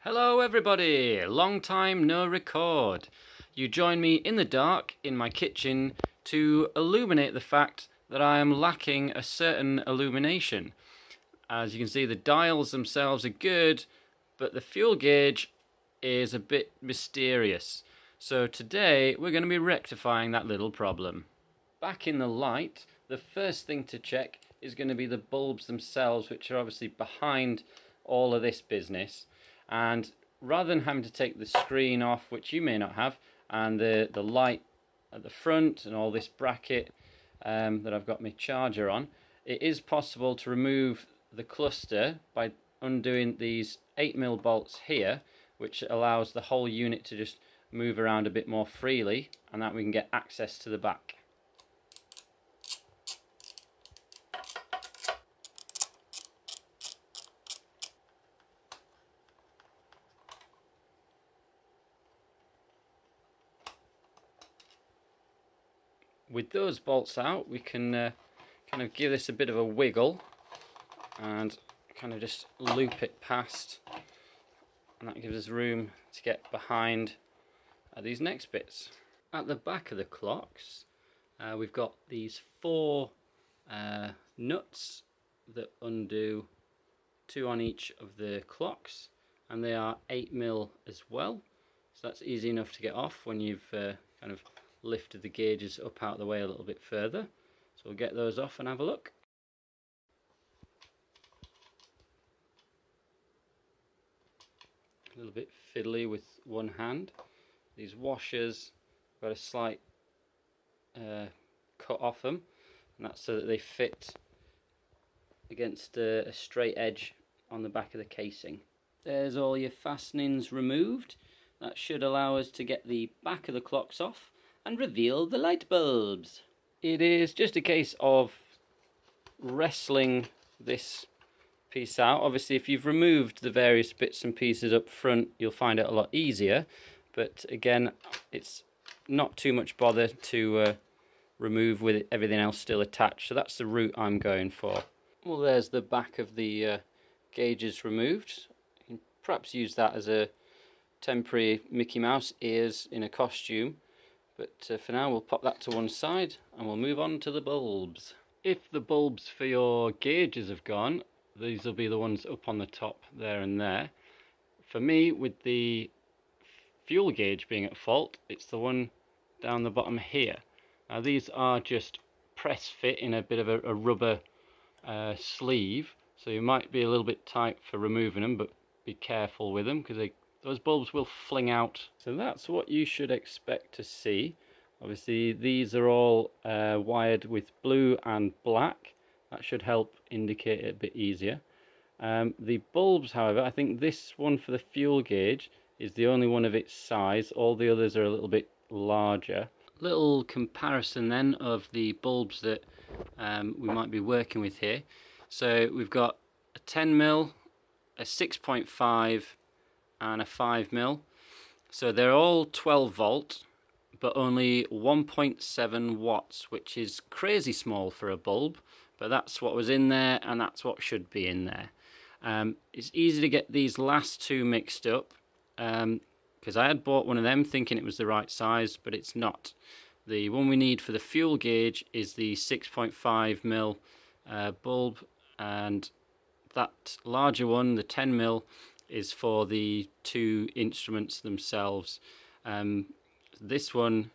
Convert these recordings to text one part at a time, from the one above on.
Hello everybody, long time no record. You join me in the dark in my kitchen to illuminate the fact that I am lacking a certain illumination. As you can see, the dials themselves are good, but the fuel gauge is a bit mysterious. So today we're going to be rectifying that little problem. Back in the light, the first thing to check is going to be the bulbs themselves, which are obviously behind all of this business. And rather than having to take the screen off, which you may not have, and the light at the front and all this bracket that I've got my charger on, it is possible to remove the cluster by undoing these 8mm bolts here, which allows the whole unit to just move around a bit more freely, and that we can get access to the back. With those bolts out, we can kind of give this a bit of a wiggle and kind of just loop it past, and that gives us room to get behind these next bits. At the back of the clocks, we've got these 4 nuts that undo 2 on each of the clocks, and they are 8mm as well, so that's easy enough to get off when you've kind of lifted the gauges up out of the way a little bit further. So we'll get those off and have a look. A little bit fiddly with one hand. These washers got a slight cut off them, and that's so that they fit against a straight edge on the back of the casing. There's all your fastenings removed. That should allow us to get the back of the clocks off and reveal the light bulbs. It is just a case of wrestling this piece out. Obviously, if you've removed the various bits and pieces up front, you'll find it a lot easier, but again, it's not too much bother to remove with everything else still attached, so that's the route I'm going for. Well, there's the back of the gauges removed. You can perhaps use that as a temporary Mickey Mouse ears in a costume. But for now we'll pop that to one side and we'll move on to the bulbs. If the bulbs for your gauges have gone, these will be the ones up on the top there and there. For me, with the fuel gauge being at fault, it's the one down the bottom here. Now these are just press fit in a bit of a rubber sleeve, so you might be a little bit tight for removing them, but be careful with them because those bulbs will fling out. So that's what you should expect to see. Obviously these are all wired with blue and black. That should help indicate it a bit easier. The bulbs, however, I think this one for the fuel gauge is the only one of its size. All the others are a little bit larger. Little comparison then of the bulbs that we might be working with here. So we've got a 10mm, a 6.5 and a 5mm. So they're all 12 volt, but only 1.7 watts, which is crazy small for a bulb, but that's what was in there and that's what should be in there. It's easy to get these last two mixed up, because I had bought one of them thinking it was the right size, but it's not. The one we need for the fuel gauge is the 6.5mm bulb, and that larger one, the 10mm, is for the 2 instruments themselves. This one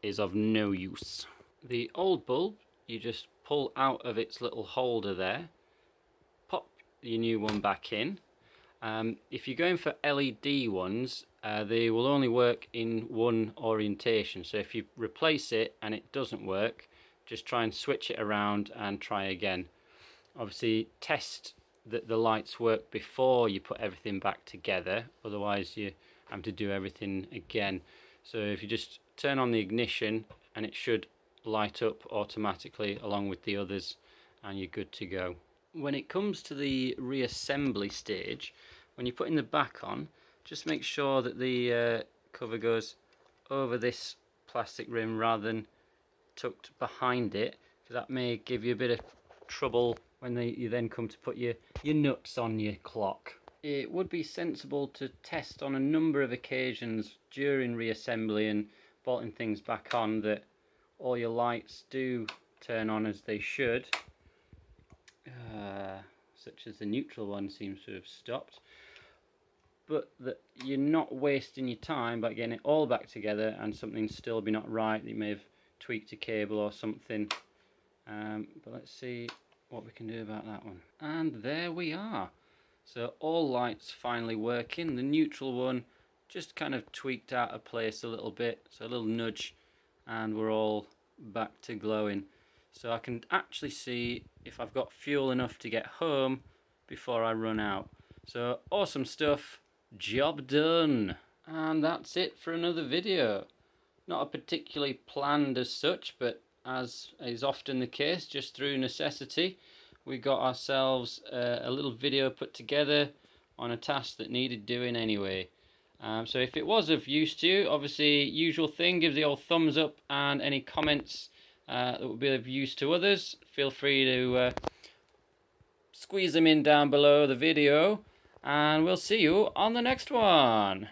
is of no use. The old bulb, you just pull out of its little holder there, pop your new one back in. If you're going for LED ones, they will only work in one orientation, so if you replace it and it doesn't work, just try and switch it around and try again. Obviously test that the lights work before you put everything back together, otherwise you have to do everything again. So if you just turn on the ignition, and it should light up automatically along with the others, and you're good to go. When it comes to the reassembly stage, when you're putting the back on, just make sure that the cover goes over this plastic rim rather than tucked behind it, because that may give you a bit of trouble when you then come to put your nuts on your clock. it would be sensible to test on a number of occasions during reassembly and bolting things back on that all your lights do turn on as they should, such as the neutral one seems to have stopped, but that you're not wasting your time by getting it all back together and something's still be not right. You may have tweaked a cable or something, but let's see what we can do about that one. And there we are. So all lights finally working. The neutral one just kind of tweaked out of place a little bit, so a little nudge, and we're all back to glowing. So I can actually see if I've got fuel enough to get home before I run out. So awesome stuff, job done. And that's it for another video. Not a particularly planned as such, but as is often the case, just through necessity, we got ourselves a little video put together on a task that needed doing anyway. So if it was of use to you, obviously usual thing, give the old thumbs up, and any comments that would be of use to others, feel free to squeeze them in down below the video, and we'll see you on the next one.